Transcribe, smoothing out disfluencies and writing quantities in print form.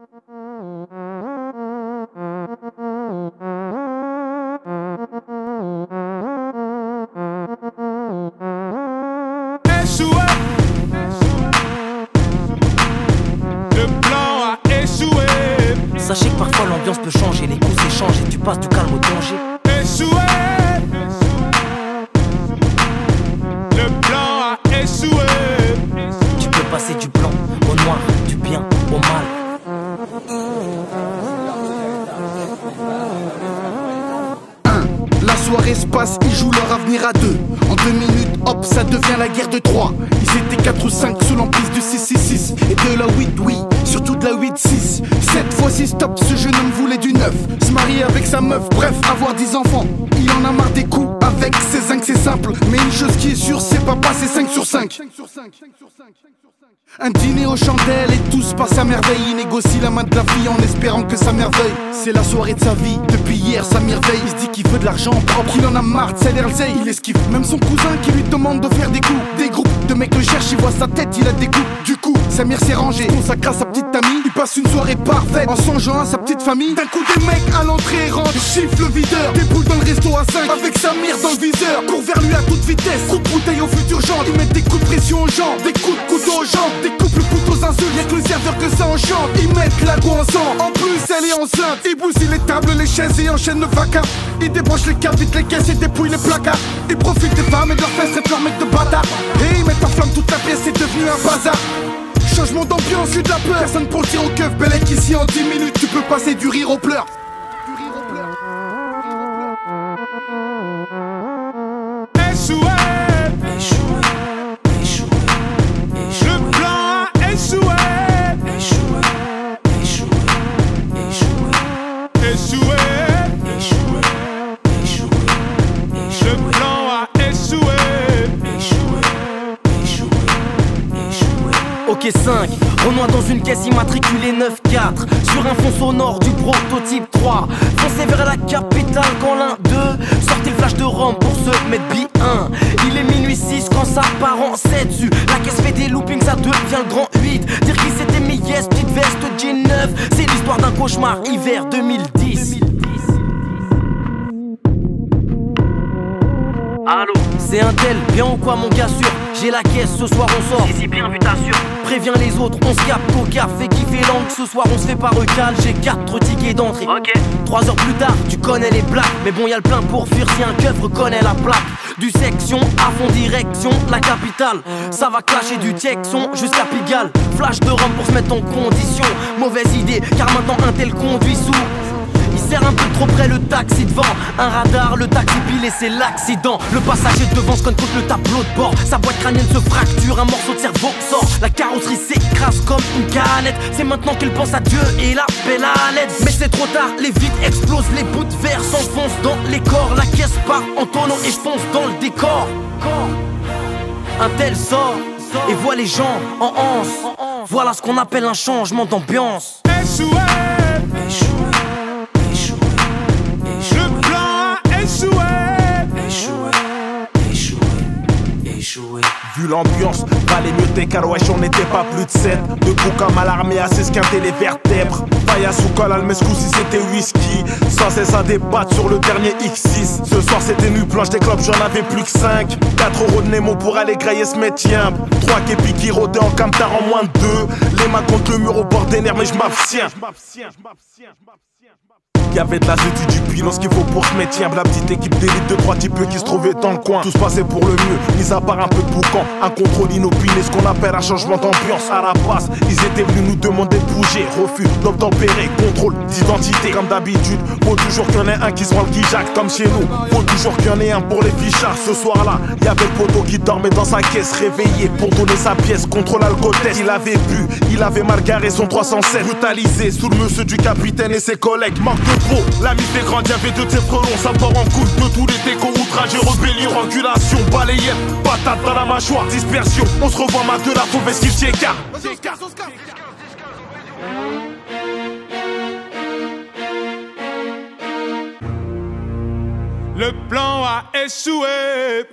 Échoué. Le plan a échoué. Sachez que parfois l'ambiance peut changer, les coups s'échangent et tu passes du calme au danger. Échoué. Le plan a échoué. Tu peux passer du blanc au noir, du bien au mal. La soirée se passe, ils jouent leur avenir à deux. En 2 minutes, hop, ça devient la guerre de 3. Ils étaient 4 ou 5 sous l'emprise du 666 et de la 8, oui, surtout de la 8-6. Cette fois-ci, stop, ce jeune homme voulait du neuf. Se marier avec sa meuf, bref, avoir 10 enfants. Il en a marre des coups, avec ses zincs c'est simple. Mais une chose qui est sûre, c'est pas passer 5 sur 5. Un dîner aux chandelles et tout se passe à merveille. Il négocie la main de la fille en espérant que ça merveille. C'est la soirée de sa vie, depuis hier ça merveille. Il se dit qu'il veut de l'argent propre, qu'il en a marre de salaire-zeille. Il esquive même son cousin qui lui demande de faire des coups. Des groupes de mecs le cherchent, il voit sa tête, il a des coups. Du coup, Samir s'est rangé, consacre à sa petite amie. Il passe une soirée parfaite en songeant à sa petite famille. D'un coup des mecs à l'entrée rentrent, chiffre le videur. Déboule dans le resto à 5 avec Samir dans le viseur. Court vers lui à toute vitesse, coup de bouteille au futur genre. Ils mettent des coups de pression aux jambes, des coups de couteau aux jambes. Des couples couteaux insultes, y'a que le serveur que ça enchante. Ils mettent la go ensemble, en plus elle est enceinte. Ils bousillent les tables, les chaises et enchaînent le vaca. Ils débranchent les câbles, vite les caisses et dépouillent les placards. Ils profitent des femmes et de leurs fesses, traitent leurs mecs de bâtards. Et ils mettent en flamme toute la pièce, c'est devenu un bazar. Changement d'ambiance, eu de la peur. Personne pour le dire au keuf, Bellec ici en 10 minutes tu peux passer du rire aux pleurs. Échoué. Le plan a échoué. Échoué. Le plan a échoué. Ok 5, Renoir dans une caisse immatriculée 9-4. Sur un fond sonore du prototype 3. Foncez vers la capitale quand l'un d'eux sortez le flash de Rome pour se mettre bien. Il est minuit 6 quand ça part en 7 dessus. La caisse fait des loopings, ça devient le grand 8. Dire qu'il s'était mis yes, petite veste jean 9. C'est l'histoire d'un cauchemar hiver 2010. Allô, c'est un tel, bien ou quoi mon gars sûr. J'ai la caisse, ce soir on sort. Si bien vu t'assure. Préviens les autres, on se capte au car, fait kiffer l'angle. Ce soir on se fait pas recal, j'ai 4 tickets d'entrée. Ok. 3 heures plus tard, tu connais les blagues. Mais bon y'a le plein pour fuir si un keuf reconnaît la plaque. Du section à fond direction, la capitale. Ça va clasher du Texon jusqu'à Pigalle. Flash de Rome pour se mettre en condition. Mauvaise idée, car maintenant un tel conduit sous. Il sert un peu trop près le taxi devant. Un radar, le taxi pile et c'est l'accident. Le passager devant se cogne contre le tableau de bord. Sa boîte crânienne se fracture, un morceau de cerveau sort. La carrosserie s'écrase comme une canette. C'est maintenant qu'elle pense à Dieu et l'appelle à l'aide. Mais c'est trop tard, les vitres explosent. Les bouts de verre s'enfoncent dans les corps. La caisse part en tonneau et je fonce dans le décor. Un tel sort et voit les gens en anse. Voilà ce qu'on appelle un changement d'ambiance. Échoué. Le plan a échoué. Vu l'ambiance, valait mieux tes car wesh on n'était pas plus de 7. Debout comme à l'armée à s'esquinter les vertèbres. Paille à Soukal, Almescou si c'était whisky. Sans cesse à débattre sur le dernier X6. Ce soir c'était nuit blanche des clubs, j'en avais plus que 5. 4 euros de Nemo pour aller grailler ce métier. 3 képis qui rôdaient en camtar en moins de 2. Les mains contre le mur au bord des nerfs mais je m'abstiens. Y'avait de la zétude du bilan, ce qu'il faut pour ce métier. La petite équipe d'élite de 3 types qui se trouvaient dans le coin. Tout se passait pour le mieux, mis à part un peu de boucan. Un contrôle inopiné, ce qu'on appelle un changement d'ambiance. À la passe, ils étaient venus nous demander de bouger. Refus d'obtempérer, contrôle d'identité. Comme d'habitude, faut toujours qu'il y en ait un qui se rend le guijac comme chez nous. Faut toujours qu'il y en ait un pour les fichards. Ce soir-là, y'avait le poteau qui dormait dans sa caisse, réveillé pour donner sa pièce contre l'alcotest. Il avait bu, il avait mal garé son 307. Brutalisé sous le monsieur du capitaine et ses collègues. Manque de l'ami fait grand, y'avait de tes frelons, ça part en couille de tous les décos, outrage et rébellion, angulation, balayette, patate dans la mâchoire, dispersion, on se revoit ma de la mauvaise qu'il t'y écarte. Le plan a échoué.